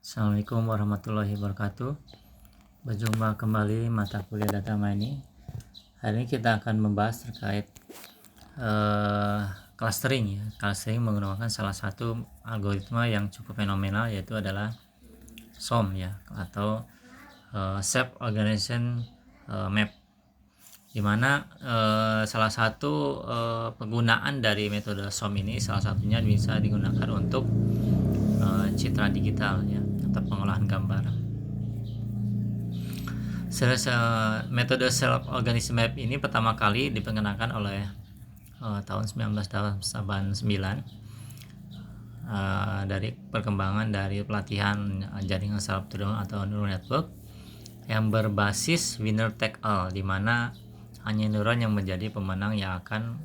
Assalamualaikum warahmatullahi wabarakatuh. Berjumpa kembali mata kuliah data mining. Hari ini kita akan membahas terkait clustering ya. Clustering menggunakan salah satu algoritma yang cukup fenomenal, yaitu adalah SOM ya, atau Self Organization Map, dimana salah satu penggunaan dari metode SOM ini salah satunya bisa digunakan untuk citra digital ya, atau pengolahan gambar. Metode Self Organization Map ini pertama kali diperkenalkan oleh tahun 1989 dari perkembangan dari pelatihan jaringan saraf neuron atau neural network yang berbasis winner take all, di mana hanya neuron yang menjadi pemenang yang akan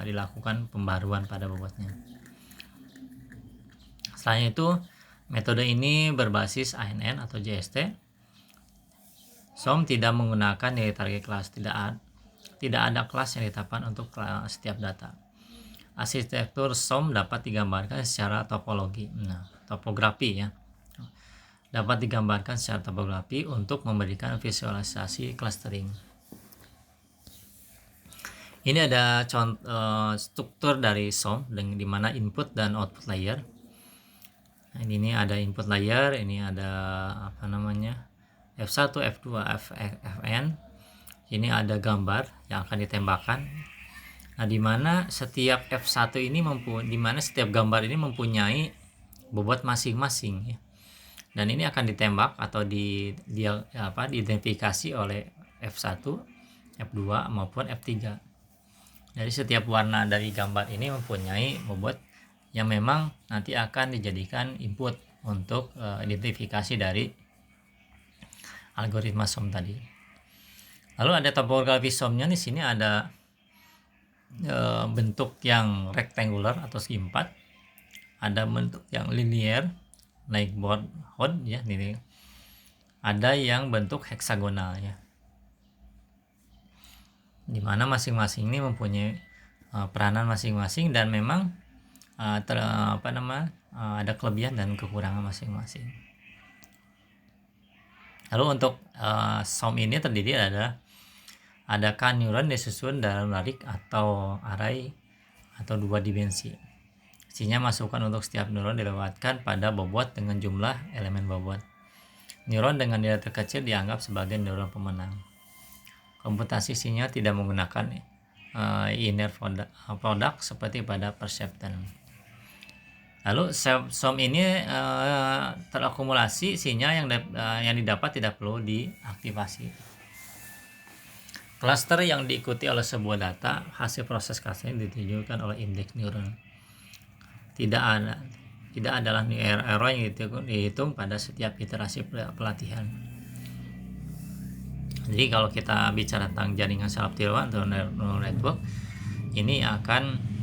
dilakukan pembaruan pada bobotnya. Selain itu, metode ini berbasis ANN atau JST. SOM tidak menggunakan nilai target kelas, tidak ada kelas yang ditetapkan untuk setiap data. Arsitektur SOM dapat digambarkan secara topografi ya. Dapat digambarkan secara topografi untuk memberikan visualisasi clustering. Ini ada contoh struktur dari SOM di mana input dan output layer. Nah, ini ada input layer, ini ada F1, F2, Fn. Ini ada gambar yang akan ditembakkan. Nah, di mana setiap F1 ini setiap gambar ini mempunyai bobot masing-masing ya. Dan ini akan ditembak atau diidentifikasi oleh F1, F2 maupun F3. Jadi setiap warna dari gambar ini mempunyai bobot yang memang nanti akan dijadikan input untuk identifikasi dari algoritma SOM tadi. Lalu ada topografi SOM-nya. Di sini ada bentuk yang rectangular atau segi empat, ada bentuk yang linear like board hole ya, ini ada yang bentuk heksagonal ya, dimana masing-masing ini mempunyai peranan masing-masing dan memang ada kelebihan dan kekurangan masing-masing. Lalu untuk SOM ini terdiri ada neuron disusun dalam larik atau array atau dua dimensi. Isinya masukan untuk setiap neuron dilewatkan pada bobot dengan jumlah elemen bobot. Neuron dengan nilai terkecil dianggap sebagai neuron pemenang. Komputasi isinya tidak menggunakan inner product seperti pada perceptron. Lalu SOM ini terakumulasi, isinya yang didapat tidak perlu diaktifasi. Cluster yang diikuti oleh sebuah data, hasil proses clustering ditunjukkan oleh indeks neuron. Tidak adalah error yang dihitung pada setiap iterasi pelatihan. Jadi kalau kita bicara tentang jaringan saraf tiroan atau neural network, ini akan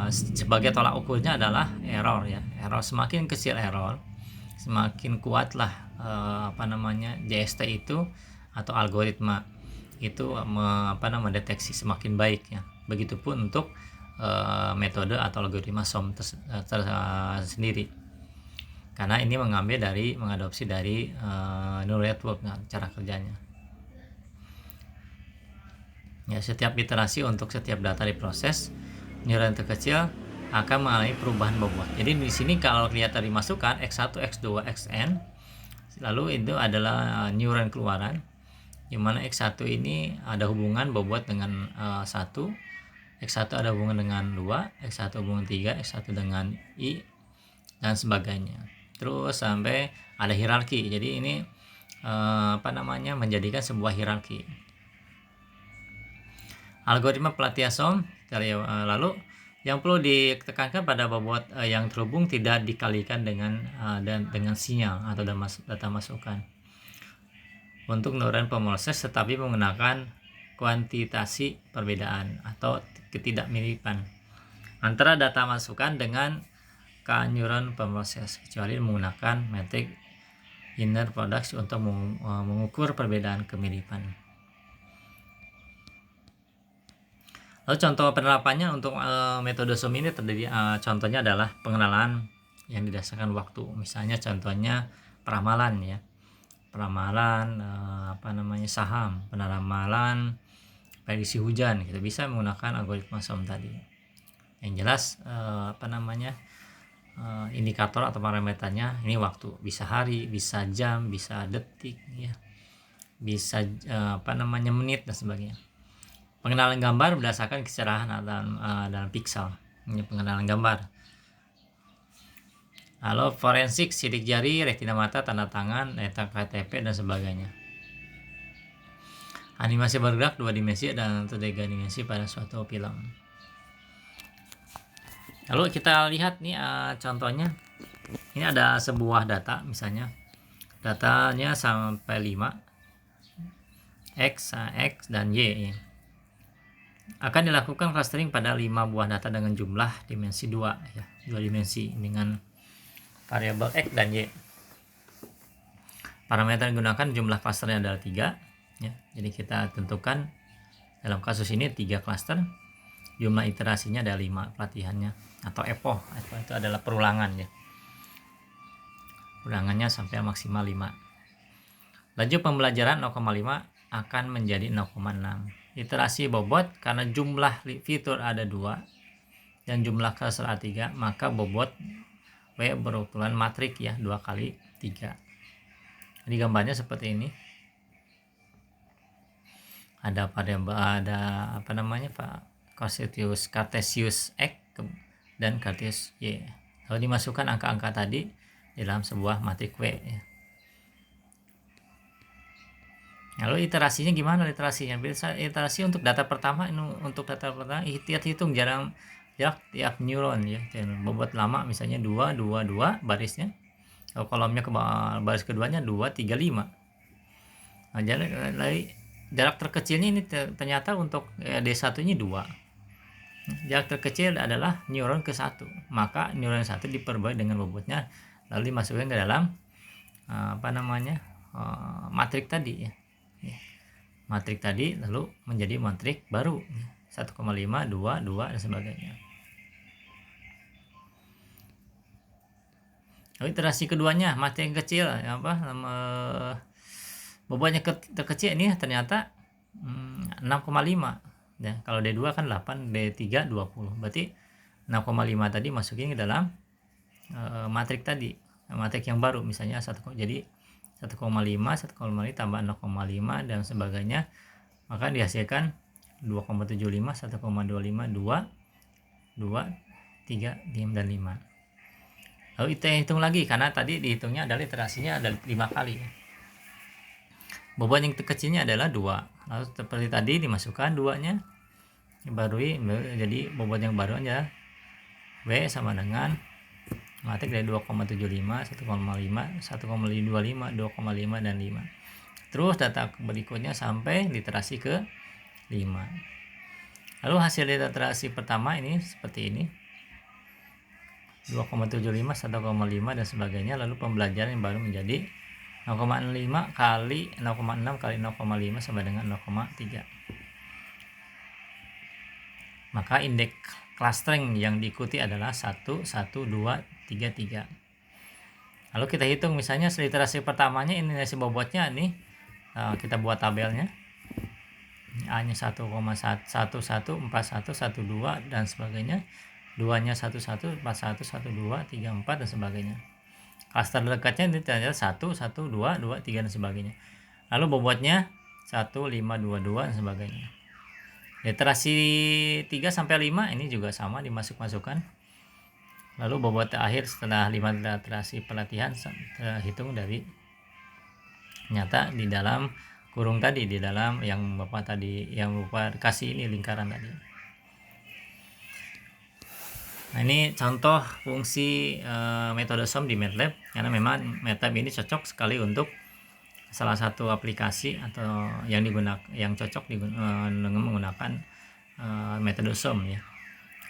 sebagai tolak ukurnya adalah error ya. Error semakin kecil error, semakin kuatlah JST itu atau algoritma itu mendeteksi semakin baik ya. Begitupun untuk metode atau algoritma SOM sendiri, karena ini mengadopsi dari neural network cara kerjanya. Ya, setiap iterasi untuk setiap data diproses, neuron terkecil akan mengalami perubahan bobot. Jadi di sini kalau lihat dari masukan X1, X2, Xn, lalu itu adalah neuron keluaran, di mana X1 ini ada hubungan bobot dengan 1, X1 ada hubungan dengan 2, X1 hubungan 3, X1 dengan I, dan sebagainya. Terus sampai ada hierarki. Jadi ini menjadikan sebuah hierarki. Algoritma pelatihan SOM lalu yang perlu ditekankan pada bobot yang terhubung tidak dikalikan dengan sinyal atau data masukan untuk neuron pemroses, tetapi menggunakan kuantitasi perbedaan atau ketidakmiripan antara data masukan dengan neuron pemroses, kecuali menggunakan metrik inner product untuk mengukur perbedaan kemiripan. Lalu contoh penerapannya untuk metode SOM ini terdiri contohnya adalah pengenalan yang didasarkan waktu. Misalnya contohnya peramalan ya, peramalan saham, penamalan prediksi hujan, kita bisa menggunakan algoritma SOM tadi. Yang jelas indikator atau parameternya ini waktu, bisa hari, bisa jam, bisa detik ya, bisa menit dan sebagainya. Pengenalan gambar berdasarkan kecerahan dalam piksel, ini pengenalan gambar. Lalu forensik, sidik jari, retina mata, tanda tangan, data KTP dan sebagainya. Animasi bergerak 2 dimensi dan 3 dimensi pada suatu film. Lalu kita lihat nih contohnya. Ini ada sebuah data, misalnya datanya sampai 5 X dan Y. Akan dilakukan clustering pada 5 buah data dengan jumlah dimensi 2 ya, 2 dimensi dengan variabel X dan Y. Parameter yang digunakan jumlah clusternya adalah 3 ya. Jadi kita tentukan dalam kasus ini 3 cluster. Jumlah iterasinya ada 5 pelatihannya atau epoch. Epoch itu adalah perulangan ya. Ulangannya sampai maksimal 5. Laju pembelajaran 0,5 akan menjadi 0,6. Iterasi bobot karena jumlah fitur ada 2 dan jumlah cluster ada 3, maka bobot W berukuran matrik ya, 2 kali 3. Jadi gambarnya seperti ini. Ada Cartesius X dan Cartesius Y. Lalu dimasukkan angka-angka tadi dalam sebuah matrik W ya. Lalu iterasinya gimana iterasinya? Bisa iterasi untuk data pertama, hitung jarak tiap neuron ya. Bobot lama misalnya 2 barisnya. Kalau kolomnya ke bawah, baris keduanya 2 3 5. Nah, jarak terkecilnya ini ternyata untuk D1 ini 2. Jarak terkecil adalah neuron ke 1. Maka neuron 1 diperbarui dengan bobotnya lalu dimasukkan ke dalam matrik tadi ya. Matrik tadi lalu menjadi matrik baru 1,5 2 dan sebagainya. Lalu iterasi keduanya matrik yang kecil bobotnya terkecil ini ternyata 6,5 ya. Kalau D2 kan 8, D3 20. Berarti 6,5 tadi masukin ke dalam matrik tadi, matrik yang baru misalnya 1. Jadi 1,5 tambah 0,5 dan sebagainya, maka dihasilkan 2,75 1,25 2 3 dan 5. Lalu kita hitung lagi karena tadi dihitungnya adalah iterasinya ada 5 kali. Bobot yang terkecilnya adalah 2. Lalu seperti tadi dimasukkan 2-nya dibarui, jadi bobot yang baru adalah W sama dengan matrik dari 2,75 1,5 1,25 2,5 dan 5. Terus data berikutnya sampai literasi ke 5. Lalu hasil literasi pertama ini seperti ini 2,75 1,5 dan sebagainya. Lalu pembelajaran yang baru menjadi 0,5 kali 0,6 kali 0,5 sama dengan 0,3. Maka indeks clustering yang diikuti adalah 1 1 2 3 3. Lalu kita hitung misalnya literasi pertamanya ini nilai bobotnya nih, kita buat tabelnya. A-nya 1,1141 41 12 dan sebagainya. 2-nya 11 41 12 34 dan sebagainya. Cluster dekatnya ini ternyata 1 1 2 2 3 dan sebagainya. Lalu bobotnya 1 5 2 2 dan sebagainya. Literasi 3 sampai 5 ini juga sama dimasukkan. Lalu bobot akhir setelah 5 literasi pelatihan hitung dari nyata di dalam kurung tadi, di dalam yang Bapak kasih ini lingkaran tadi. Nah, ini contoh fungsi metode SOM di MATLAB, karena memang MATLAB ini cocok sekali untuk salah satu aplikasi atau yang cocok dengan menggunakan metode SOM ya.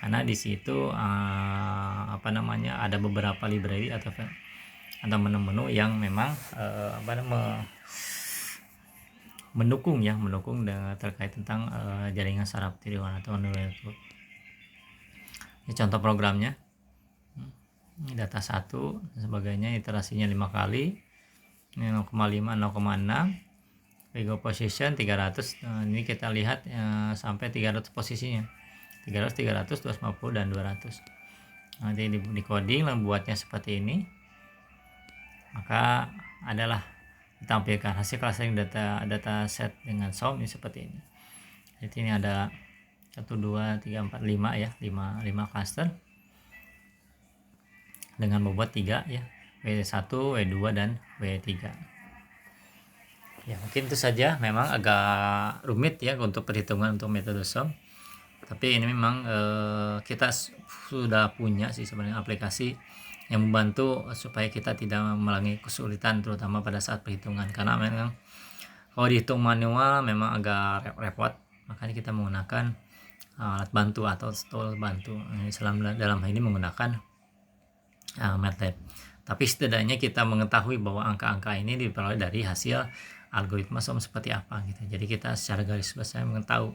Karena di situ ada beberapa library atau menu-menu yang memang mendukung terkait tentang jaringan saraf tiruan atau neural network. Ini contoh programnya. Ini data 1 dan sebagainya, iterasinya 5 kali. Ini 0,5, 0,6. Lego position 300. Nah, ini kita lihat sampai 300 posisinya. 300, 300, 250 dan 200. Nanti di coding buatnya seperti ini. Maka adalah ditampilkan hasil clustering data set dengan SOM ini seperti ini. Jadi ini ada 1 2 3 4 5 ya, 5 cluster dengan bobot 3 ya, W1, W2 dan W3. Ya, mungkin itu saja. Memang agak rumit ya untuk perhitungan untuk metode SOM. Tapi ini memang kita sudah punya sih sebenarnya aplikasi yang membantu supaya kita tidak mengalami kesulitan terutama pada saat perhitungan, karena memang kalau dihitung manual memang agak repot. Makanya kita menggunakan alat bantu atau tool bantu. Dalam hal ini menggunakan MATLAB. Tapi setidaknya kita mengetahui bahwa angka-angka ini diperoleh dari hasil algoritma SOM seperti apa gitu. Jadi kita secara garis besar mengetahui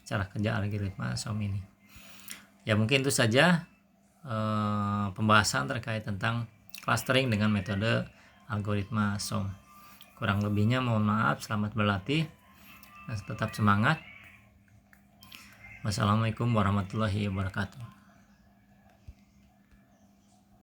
cara kerja algoritma SOM ini. Ya, mungkin itu saja pembahasan terkait tentang clustering dengan metode algoritma SOM. Kurang lebihnya mohon maaf, selamat berlatih dan tetap semangat. Wassalamualaikum warahmatullahi wabarakatuh.